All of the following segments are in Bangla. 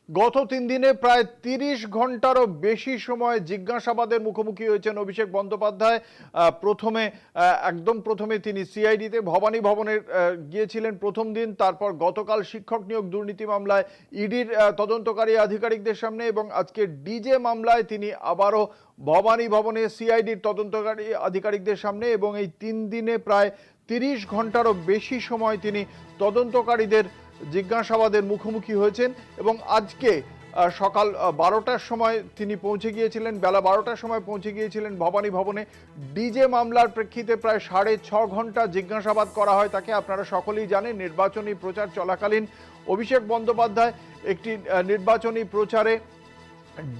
গত 3 দিনে প্রায় 30 ঘন্টারও বেশি সময় জিজ্ঞাসাবাদের মুখোমুখি হয়েছেন অভিষেক বন্দ্যোপাধ্যায়। প্রথমে একদম প্রথমে তিনি সিআইডিতে ভবানী ভবনে গিয়েছিলেন প্রথম দিন, তারপর গতকাল শিক্ষক নিয়োগ দুর্নীতি মামলায় ইডির তদন্তকারী আধিকারিকদের সামনে, এবং আজকে ডিজে মামলায় তিনি আবারও ভবানী ভবনে সিআইডির তদন্তকারী আধিকারিকদের সামনে, এবং এই 3 দিনে প্রায় 30 ঘন্টারও বেশি সময় তিনি তদন্তকারীদের জিজ্ঞাসাবাদের মুখোমুখি হয়েছেন। এবং আজকে সকাল 12টার সময় তিনি পৌঁছে গিয়েছিলেন, বেলা 12টার সময় পৌঁছে গিয়েছিলেন ভবানী ভবনে। ডিজে মামলার প্রেক্ষিতে প্রায় 6.5 ঘন্টা জিজ্ঞাসাবাদ করা হয় তাকে। আপনারা সকলেই জানেন, নির্বাচনী প্রচার চলাকালীন অভিষেক বন্দ্যোপাধ্যায় একটি নির্বাচনী প্রচারে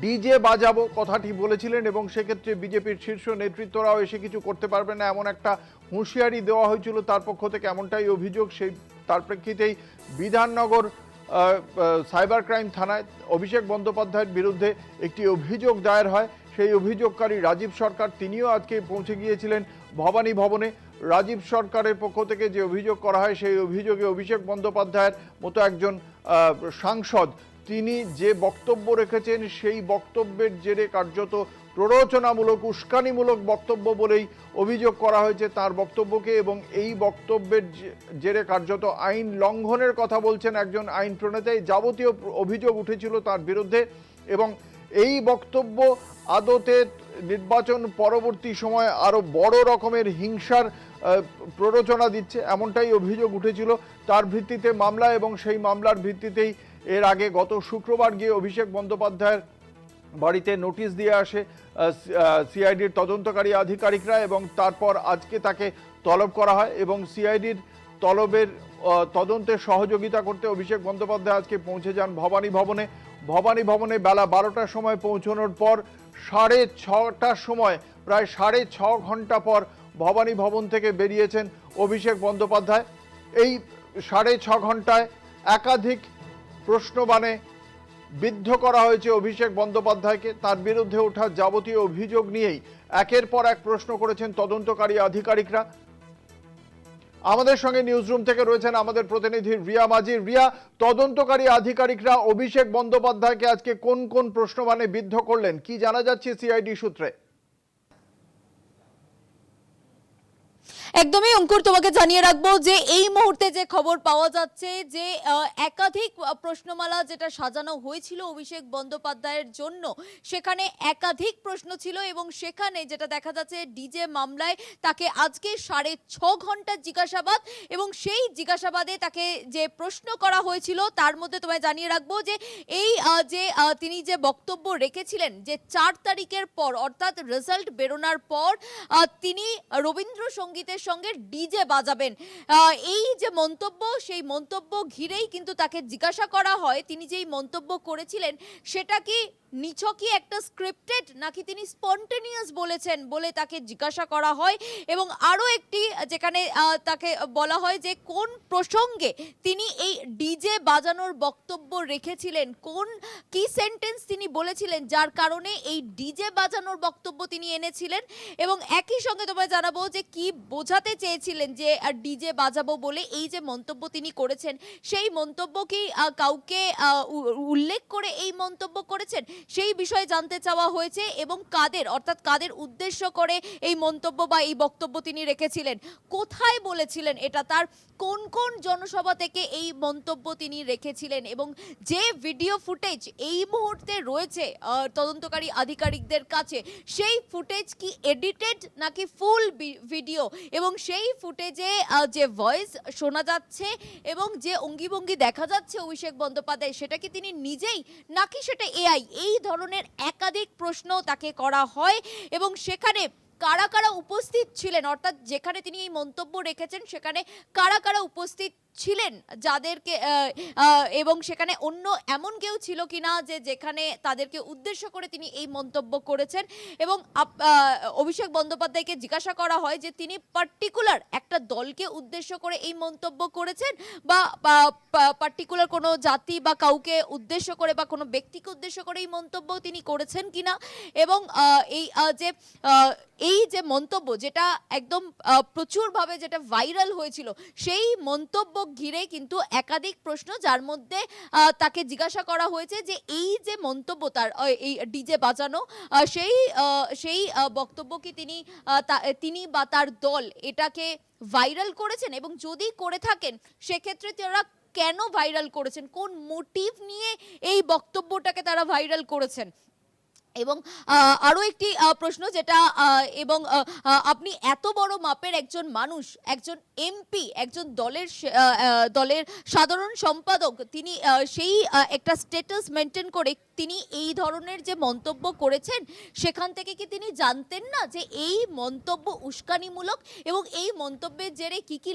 ডিজে বাজাবো কথাটি বলেছিলেন, এবং সেক্ষেত্রে বিজেপির শীর্ষ নেতৃত্বরাও এসে কিছু করতে পারবে না এমন একটা হুঁশিয়ারি দেওয়া হয়েছিল তার পক্ষ থেকে, এমনটাই অভিযোগ। তার প্রেক্ষিতেই বিধাননগর সাইবার ক্রাইম থানায় অভিষেক বন্দ্যোপাধ্যায়ের বিরুদ্ধে একটি অভিযোগ দায়ের হয়। সেই অভিযোগকারী রাজীব সরকার, তিনিও আজকে পৌঁছে গিয়েছিলেন ভবানী ভবনে। রাজীব সরকারের পক্ষ থেকে যে অভিযোগ করা হয়, সেই অভিযোগে অভিষেক বন্দ্যোপাধ্যায়ের মতো একজন সাংসদ তিনি যে বক্তব্য রেখেছেন, সেই বক্তব্যের জেরে কার্যত প্ররোচনামূলক, উস্কানিমূলক বক্তব্য বলেই অভিযোগ করা হয়েছে তার বক্তব্যকে, এবং এই বক্তব্যের জেরে কার্যত আইন লঙ্ঘনের কথা বলছেন একজন আইন প্রণেতা। যাবতীয় অভিযোগ উঠেছিল তার বিরুদ্ধে, এবং এই বক্তব্য আদতে নির্বাচন পরবর্তী সময়ে আরও বড় রকমের হিংসার প্ররোচনা দিচ্ছে, এমনটাই অভিযোগ উঠেছিল। তার ভিত্তিতে মামলা, এবং সেই মামলার ভিত্তিতেই এর আগে গত শুক্রবার গিয়ে অভিষেক বন্দ্যোপাধ্যায়ের বাড়িতে নোটিশ দিয়ে আসে সিআইডির তদন্তকারী আধিকারিকরা, এবং তারপর আজকে তাকে তলব করা হয়, এবং সিআইডির তলবের তদন্তে সহযোগিতা করতে অভিষেক বন্দ্যোপাধ্যায় আজকে পৌঁছে যান ভবানী ভবনে। ভবানী ভবনে বেলা 12টার সময় পৌঁছানোর পর 6:30টার সময়, প্রায় 6.5 ঘন্টা পর ভবানী ভবন থেকে বেরিয়েছেন অভিষেক বন্দ্যোপাধ্যায়। এই 6.5 ঘন্টায় একাধিক প্রশ্নবাণে বিদ্ধ করা হয়েছে অভিষেক বন্দ্যোপাধ্যায়কে। তার বিরুদ্ধে ওঠা যাবতীয় অভিযোগ নিয়েই একের পর এক প্রশ্ন করেছেন তদন্তকারী আধিকারিকরা। আমাদের সঙ্গে নিউজরুম থেকে রয়েছেন আমাদের প্রতিনিধি রিয়া মাঝি। রিয়া, তদন্তকারী আধিকারিকরা অভিষেক বন্দ্যোপাধ্যায়কে আজকে কোন কোন প্রশ্নবাণে বিদ্ধ করলেন, কি জানা যাচ্ছে সিআইডি সূত্রে? একদমই অঙ্কুর, তোমাকে জানিয়ে রাখবো যে এই মুহূর্তে যে খবর পাওয়া যাচ্ছে যে একাধিক প্রশ্নমালা যেটা সাজানো হয়েছিল অভিষেক বন্দ্যোপাধ্যায়ের জন্য, সেখানে একাধিক প্রশ্ন ছিল, এবং সেখানে যেটা দেখা যাচ্ছে ডিজে মামলায় তাকে আজকে 6.5 ঘন্টা জিজ্ঞাসাবাদ, এবং সেই জিজ্ঞাসাবাদে তাকে যে প্রশ্ন করা হয়েছিল তার মধ্যে তোমায় জানিয়ে রাখবো যে এই যে তিনি যে বক্তব্য রেখেছিলেন যে 4 তারিখের পর, অর্থাৎ রেজাল্ট বেরোনোর পর তিনি রবীন্দ্রসঙ্গীতের সঙ্গে ডিজে বাজাবেন, এই যে মন্তব্য, সেই মন্তব্য ঘিরেই কিন্তু তাকে জিজ্ঞাসা করা হয় তিনি যেই মন্তব্য করেছিলেন সেটা কি নিছকই একটা স্ক্রিপ্টেড, নাকি তিনি স্পন্টেনিয়াস বলেছেন বলে তাকে জিজ্ঞাসা করা হয়। এবং আরও একটি যেখানে তাকে বলা হয় যে কোন প্রসঙ্গে তিনি এই ডিজে বাজানোর বক্তব্য রেখেছিলেন, কোন কি সেন্টেন্স তিনি বলেছিলেন যার কারণে এই ডিজে বাজানোর বক্তব্য তিনি এনেছিলেন, এবং একই সঙ্গে তোমায় জানাবো যে কি বোঝাতে চেয়েছিলেন যে ডিজে বাজাবো বলে এই যে মন্তব্য তিনি করেছেন, সেই মন্তব্য কি কাউকে উল্লেখ করে এই মন্তব্য করেছেন সেই বিষয়ে জানতে চাওয়া হয়েছে, এবং কাদের, অর্থাৎ কাদের উদ্দেশ্য করে এই মন্তব্য বা এই বক্তব্য তিনি রেখেছিলেন, কোথায় বলেছিলেন এটা, তার কোন কোন জনসভা থেকে এই মন্তব্য তিনি রেখেছিলেন, এবং যে ভিডিও ফুটেজ এই মুহূর্তে রয়েছে তদন্তকারী আধিকারিকদের কাছে, সেই ফুটেজ কি এডিটেড নাকি ফুল ভিডিও, এবং সেই ফুটেজে যে ভয়েস শোনা যাচ্ছে এবং যে অঙ্গিভঙ্গি দেখা যাচ্ছে অভিষেক বন্দ্যোপাধ্যায়, সেটা কি তিনি নিজেই নাকি সেটা এআই, এই ধরনের একাধিক প্রশ্ন তাকে করা হয়। এবং সেখানে কারা কারা উপস্থিত ছিলেন, অর্থাৎ যেখানে তিনি এই মন্তব্য রেখেছেন সেখানে কারা কারা উপস্থিত ছিলেন যাদেরকে, এবং সেখানে অন্য এমন কেউ ছিল কিনা যে যেখানে তাদেরকে উদ্দেশ্য করে তিনি এই মন্তব্য করেছেন। এবং অভিষেক বন্দ্যোপাধ্যায়কে জিজ্ঞাসা করা হয় যে তিনি পার্টিকুলার একটা দলকে উদ্দেশ্য করে এই মন্তব্য করেছেন, বা পার্টিকুলার কোনো জাতি বা কাউকে উদ্দেশ্য করে বা কোনো ব্যক্তিকে উদ্দেশ্য করে এই মন্তব্য তিনি করেছেন কিনা। এবং এই যে মন্তব্য যেটা একদম প্রচুরভাবে যেটা ভাইরাল হয়েছিল, সেই মন্তব্য ঘিরে কিন্তু একাধিক প্রশ্ন, যার মধ্যে তাকে জিজ্ঞাসা করা হয়েছে যে এই যে মন্তব্য তার এই ডিজে বাজানো, সেই বক্তব্য কি তিনি বা তার দল এটাকে ভাইরাল করেছেন, এবং যদি করে থাকেন সেক্ষেত্রে তারা কেন ভাইরাল করেছেন, কোন মোটিভ নিয়ে এই বক্তব্যটাকে তারা ভাইরাল করেছেন। এবং আরো একটি প্রশ্ন যেটা এবং আপনি এত বড় মাপের একজন মানুষ, একজন এমপি, একজন দলের সাধারণ সম্পাদক, তিনি সেই একটা স্ট্যাটাস মেনটেন করে তিনি এই ধরনের যে মন্তব্য করেছেন, সেখান থেকে কি তিনি জানতেন না যে এই মন্তব্য উস্কানিমূলক এবং এই মন্তব্যের জেরে কি কি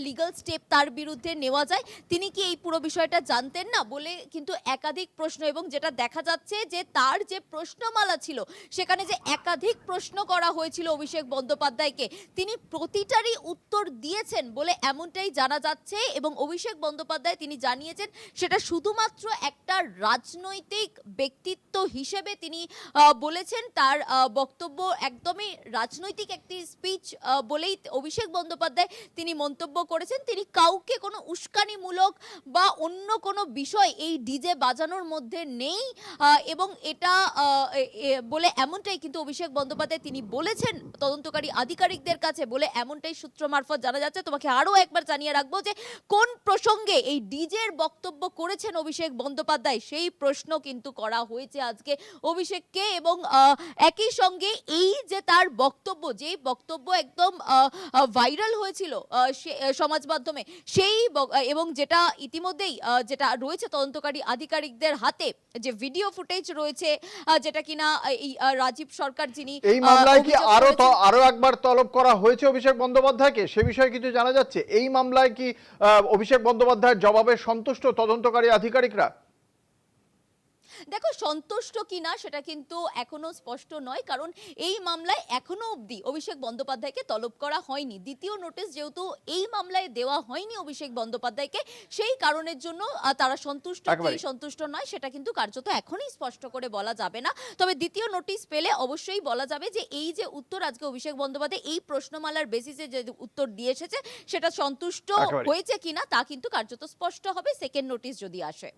লিগ্যাল স্টেপ তার বিরুদ্ধে নেওয়া যায়? তিনি কি এই পুরো বিষয়টা জানতেন না বলে কিন্তু একাধিক প্রশ্ন, এবং যেটা দেখা যাচ্ছে যে তার যে প্রশ্নমালা ছিল সেখানে যে একাধিক প্রশ্ন করা হয়েছিল অভিষেক বন্দ্যোপাধ্যায়কে, তিনি প্রতিটারই উত্তর দিয়েছেন বলে এমনটাই জানা যাচ্ছে। এবং অভিষেক বন্দ্যোপাধ্যায় তিনি জানিয়েছেন সেটা শুধুমাত্র একটা রাজনৈতিক ব্যক্তিত্ব হিসেবে তিনি বলেছেন, তার বক্তব্য একদমই রাজনৈতিক একটি স্পিচ বলেই অভিষেক বন্দ্যোপাধ্যায় তিনি মন্তব্য করেছেন। তিনি কাউকে কোনো উস্কানিমূলক বা অন্য কোনো বিষয় এই ডিজে বাজানোর মধ্যে নেই, এবং এটা বলে এমনটাই কিন্তু অভিষেক বন্দ্যোপাধ্যায় তিনি বলেছেন তদন্তকারী আধিকারিকদের কাছে বলে এমনটাই সূত্র মারফত জানা যাচ্ছে। তোমাকে আরো একবার জানিয়ে রাখবো যে কোন প্রসঙ্গে এই ডিজের বক্তব্য করেছেন অভিষেক বন্দ্যোপাধ্যায়, সেই প্রশ্ন কিন্তু করা হয়েছে আজকে অভিষেককে। এবং একই সঙ্গে এই যে তার বক্তব্য, যে বক্তব্য একদম ভাইরাল হয়েছিল সমাজ মাধ্যমে, সেই এবং যেটা ইতিমধ্যেই যেটা রয়েছে তদন্তকারী আধিকারিকদের হাতে, যে ভিডিও ফুটেজ রয়েছে, যেটা কিনা এই রাজীব সরকার যিনি এই মামলায় কি আরো একবার তলব করা হয়েছে অভিষেক বন্দ্যোপাধ্যায়কে, সে বিষয়ে কিছু জানা যাচ্ছে? এই মামলায় কি অভিষেক বন্দ্যোপাধ্যায়ের জবাবে সন্তুষ্ট তদন্তকারী আধিকারিকরা? দেখো, সন্তুষ্ট কিনা সেটা কিন্তু এখনো স্পষ্ট নয়, কারণ এই মামলায় এখনো অবধি অভিষেক বন্দ্যোপাধ্যায়কে তলব করা হয়নি। দ্বিতীয় নোটিশ যেহেতু এই মামলায় দেওয়া হয়নি অভিষেক বন্দ্যোপাধ্যায়কে, সেই কারণের জন্য তারা সন্তুষ্ট কি সন্তুষ্ট নয় সেটা কিন্তু কার্যত এখনই স্পষ্ট করে বলা যাবে না। তবে দ্বিতীয় নোটিশ পেলে অবশ্যই বলা যাবে যে এই যে উত্তর আজকে অভিষেক বন্দ্যোপাধ্যায় এই প্রশ্নমালার বেসিসে যে উত্তর দিয়ে এসেছে সেটা সন্তুষ্ট হয়েছে কিনা তা কিন্তু কার্যত স্পষ্ট হবে সেকেন্ড নোটিশ যদি আসে।